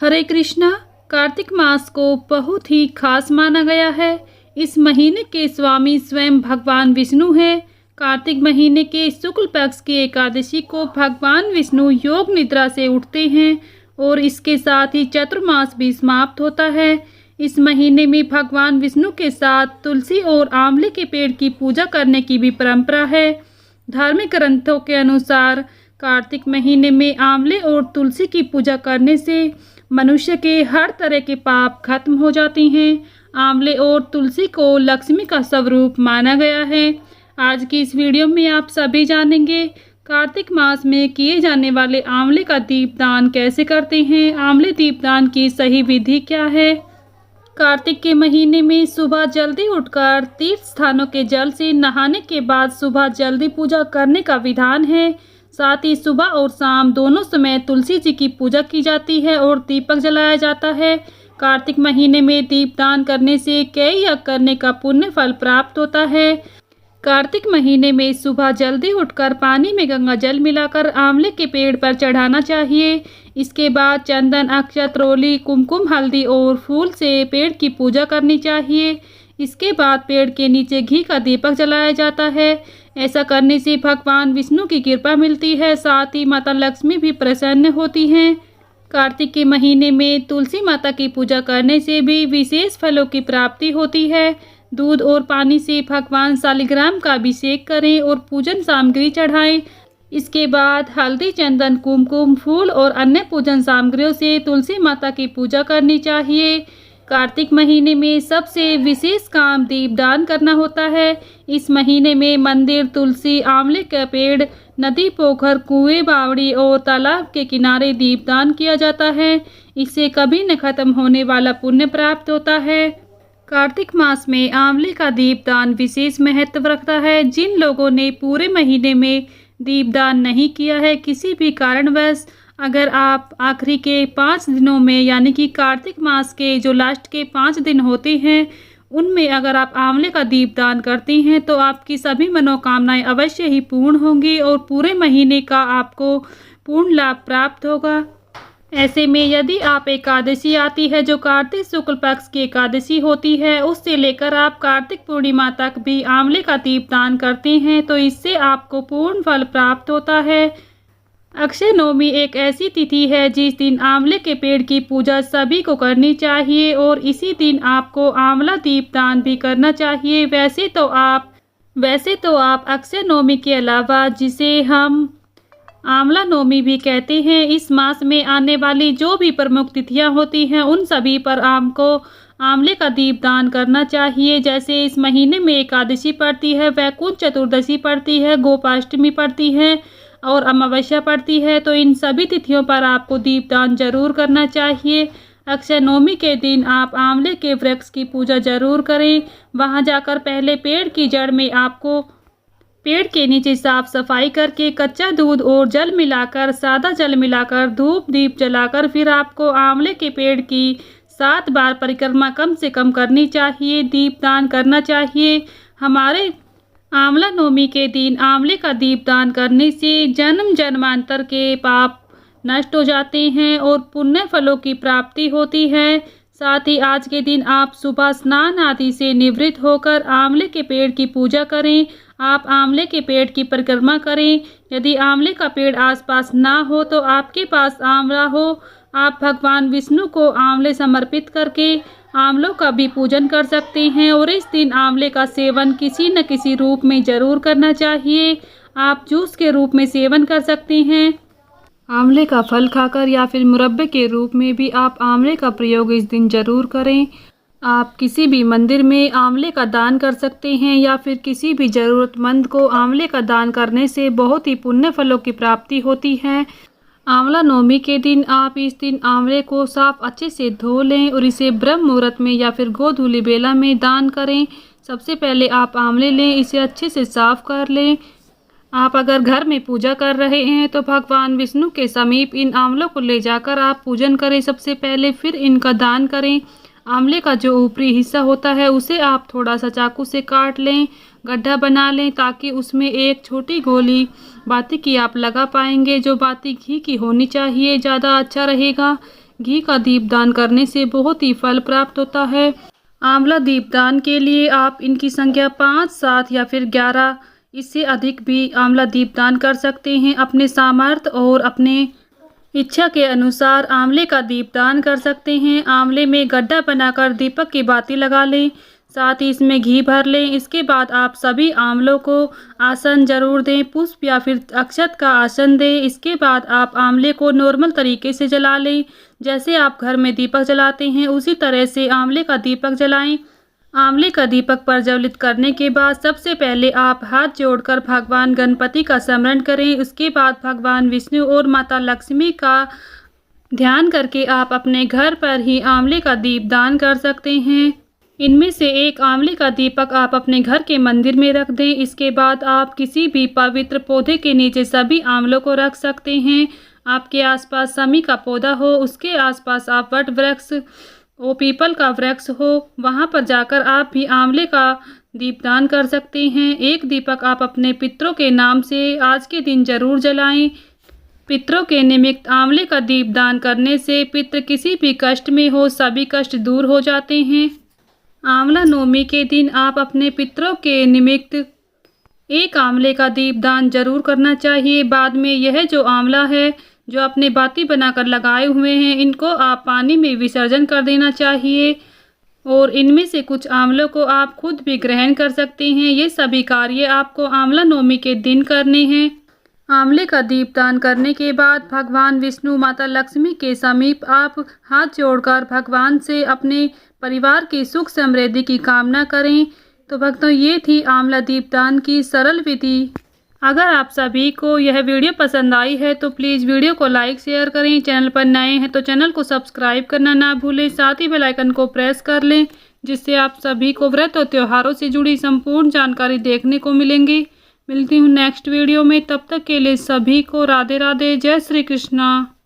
हरे कृष्णा। कार्तिक मास को बहुत ही खास माना गया है। इस महीने के स्वामी स्वयं भगवान विष्णु हैं। कार्तिक महीने के शुक्ल पक्ष की एकादशी को भगवान विष्णु योग निद्रा से उठते हैं और इसके साथ ही चतुर्मास भी समाप्त होता है। इस महीने में भगवान विष्णु के साथ तुलसी और आंवले के पेड़ की पूजा करने की भी परंपरा है। धार्मिक ग्रंथों के अनुसार कार्तिक महीने में आंवले और तुलसी की पूजा करने से मनुष्य के हर तरह के पाप खत्म हो जाते हैं। आंवले और तुलसी को लक्ष्मी का स्वरूप माना गया है। आज की इस वीडियो में आप सभी जानेंगे कार्तिक मास में किए जाने वाले आंवले का दीपदान कैसे करते हैं, आंवले दीपदान की सही विधि क्या है। कार्तिक के महीने में सुबह जल्दी उठकर तीर्थ स्थानों के जल से नहाने के बाद सुबह जल्दी पूजा करने का विधान है। साथ ही सुबह और शाम दोनों समय तुलसी जी की पूजा की जाती है और दीपक जलाया जाता है। कार्तिक महीने में दीपदान करने से कई यज्ञ करने का पुण्य फल प्राप्त होता है। कार्तिक महीने में सुबह जल्दी उठकर पानी में गंगा जल मिलाकर आंवले के पेड़ पर चढ़ाना चाहिए। इसके बाद चंदन, अक्षत, रोली, कुमकुम, हल्दी और फूल से पेड़ की पूजा करनी चाहिए। इसके बाद पेड़ के नीचे घी का दीपक जलाया जाता है। ऐसा करने से भगवान विष्णु की कृपा मिलती है, साथ ही माता लक्ष्मी भी प्रसन्न होती हैं। कार्तिक के महीने में तुलसी माता की पूजा करने से भी विशेष फलों की प्राप्ति होती है। दूध और पानी से भगवान शालिग्राम का अभिषेक करें और पूजन सामग्री चढ़ाएं। इसके बाद हल्दी, चंदन, कुमकुम, फूल और अन्य पूजन सामग्रियों से तुलसी माता की पूजा करनी चाहिए। कार्तिक महीने में सबसे विशेष काम दीपदान करना होता है। इस महीने में मंदिर, तुलसी, आंवले का पेड़, नदी, पोखर, कुएं, बावड़ी और तालाब के किनारे दीपदान किया जाता है। इससे कभी न खत्म होने वाला पुण्य प्राप्त होता है। कार्तिक मास में आंवले का दीपदान विशेष महत्व रखता है। जिन लोगों ने पूरे महीने में दीपदान नहीं किया है, किसी भी कारणवश, अगर आप आखिरी के 5 दिनों में यानी कि कार्तिक मास के जो लास्ट के 5 दिन होते हैं उनमें अगर आप आंवले का दीपदान करते हैं तो आपकी सभी मनोकामनाएं अवश्य ही पूर्ण होंगी और पूरे महीने का आपको पूर्ण लाभ प्राप्त होगा। ऐसे में यदि आप एकादशी आती है जो कार्तिक शुक्ल पक्ष की एकादशी होती है, उससे लेकर आप कार्तिक पूर्णिमा तक भी आंवले का दीपदान करते हैं तो इससे आपको पूर्ण फल प्राप्त होता है। अक्षय नवमी एक ऐसी तिथि है जिस दिन आंवले के पेड़ की पूजा सभी को करनी चाहिए और इसी दिन आपको आंवला दीपदान भी करना चाहिए। वैसे तो आप अक्षय नवमी के अलावा, जिसे हम आंवला नवमी भी कहते हैं, इस मास में आने वाली जो भी प्रमुख तिथियां होती हैं उन सभी पर आपको आंवले का दीपदान करना चाहिए। जैसे इस महीने में एकादशी पड़ती है, वैकुंठ चतुर्दशी पड़ती है, गोपाष्टमी पड़ती है और अमावस्या पड़ती है, तो इन सभी तिथियों पर आपको दीपदान जरूर करना चाहिए। अक्षय नवमी के दिन आप आंवले के वृक्ष की पूजा जरूर करें। वहां जाकर पहले पेड़ की जड़ में आपको पेड़ के नीचे साफ सफाई करके कच्चा दूध और जल मिलाकर, सादा जल मिलाकर, धूप दीप जलाकर फिर आपको आंवले के पेड़ की 7 बार परिक्रमा कम से कम करनी चाहिए, दीपदान करना चाहिए। हमारे आंवला नवमी के दिन आंवले का दीपदान करने से जन्म जन्मांतर के पाप नष्ट हो जाते हैं और पुण्य फलों की प्राप्ति होती है। साथ ही आज के दिन आप सुबह स्नान आदि से निवृत्त होकर आंवले के पेड़ की पूजा करें। आप आंवले के पेड़ की परिक्रमा करें। यदि आंवले का पेड़ आसपास ना हो तो आपके पास आंवला हो, आप भगवान विष्णु को आंवले समर्पित करके आंवलों का भी पूजन कर सकते हैं और इस दिन आंवले का सेवन किसी न किसी रूप में जरूर करना चाहिए। आप जूस के रूप में सेवन कर सकते हैं। आंवले का फल खाकर या फिर मुरब्बे के रूप में भी आप आंवले का प्रयोग इस दिन जरूर करें। आप किसी भी मंदिर में आंवले का दान कर सकते हैं या फिर किसी भी ज़रूरतमंद को आंवले का दान करने से बहुत ही पुण्य फलों की प्राप्ति होती है। आंवला नवमी के दिन आप इस दिन आंवले को साफ अच्छे से धो लें और इसे ब्रह्म मुहूर्त में या फिर गोधूली बेला में दान करें। सबसे पहले आप आंवले लें, इसे अच्छे से साफ कर लें। आप अगर घर में पूजा कर रहे हैं तो भगवान विष्णु के समीप इन आंवलों को ले जाकर आप पूजन करें सबसे पहले, फिर इनका दान करें। आंवले का जो ऊपरी हिस्सा होता है उसे आप थोड़ा सा चाकू से काट लें, गड्ढा बना लें ताकि उसमें एक छोटी गोली बाती की आप लगा पाएंगे। जो बाती घी की होनी चाहिए, ज़्यादा अच्छा रहेगा। घी का दीपदान करने से बहुत ही फल प्राप्त होता है। आंवला दीपदान के लिए आप इनकी संख्या 5, 7 या फिर 11, इससे अधिक भी आंवला दीपदान कर सकते हैं। अपने सामर्थ्य और अपने इच्छा के अनुसार आंवले का दीपदान कर सकते हैं। आंवले में गड्ढा बनाकर दीपक की बाती लगा लें, साथ ही इसमें घी भर लें। इसके बाद आप सभी आंवलों को आसन जरूर दें, पुष्प या फिर अक्षत का आसन दें। इसके बाद आप आंवले को नॉर्मल तरीके से जला लें, जैसे आप घर में दीपक जलाते हैं उसी तरह से आंवले का दीपक जलाएं। आंवले का दीपक प्रज्वलित करने के बाद सबसे पहले आप हाथ जोड़कर भगवान गणपति का स्मरण करें। उसके बाद भगवान विष्णु और माता लक्ष्मी का ध्यान करके आप अपने घर पर ही आंवले का दीपदान कर सकते हैं। इनमें से एक आंवले का दीपक आप अपने घर के मंदिर में रख दें। इसके बाद आप किसी भी पवित्र पौधे के नीचे सभी आंवलों को रख सकते हैं। आपके आसपास समी का पौधा हो, उसके आसपास आप वट वृक्ष वो पीपल का वृक्ष हो, वहाँ पर जाकर आप भी आंवले का दीपदान कर सकते हैं। एक दीपक आप अपने पितरों के नाम से आज के दिन जरूर जलाएं। पितरों के निमित्त आंवले का दीपदान करने से पितृ किसी भी कष्ट में हो सभी कष्ट दूर हो जाते हैं। आंवला नवमी के दिन आप अपने पितरों के निमित्त एक आंवले का दीपदान जरूर करना चाहिए। बाद में यह जो आंवला है जो अपने बाती बनाकर लगाए हुए हैं, इनको आप पानी में विसर्जन कर देना चाहिए और इनमें से कुछ आंवलों को आप खुद भी ग्रहण कर सकते हैं। ये सभी कार्य आपको आंवला नवमी के दिन करने हैं। आंवले का दीपदान करने के बाद भगवान विष्णु माता लक्ष्मी के समीप आप हाथ जोड़कर भगवान से अपने परिवार की सुख समृद्धि की कामना करें। तो भक्तों, ये थी आंवला दीपदान की सरल विधि। अगर आप सभी को यह वीडियो पसंद आई है तो प्लीज़ वीडियो को लाइक शेयर करें। चैनल पर नए हैं तो चैनल को सब्सक्राइब करना ना भूलें, साथ ही बेल आइकन को प्रेस कर लें, जिससे आप सभी को व्रत और त्योहारों से जुड़ी संपूर्ण जानकारी देखने को मिलेंगी। मिलती हूँ नेक्स्ट वीडियो में, तब तक के लिए सभी को राधे राधे, जय श्री कृष्णा।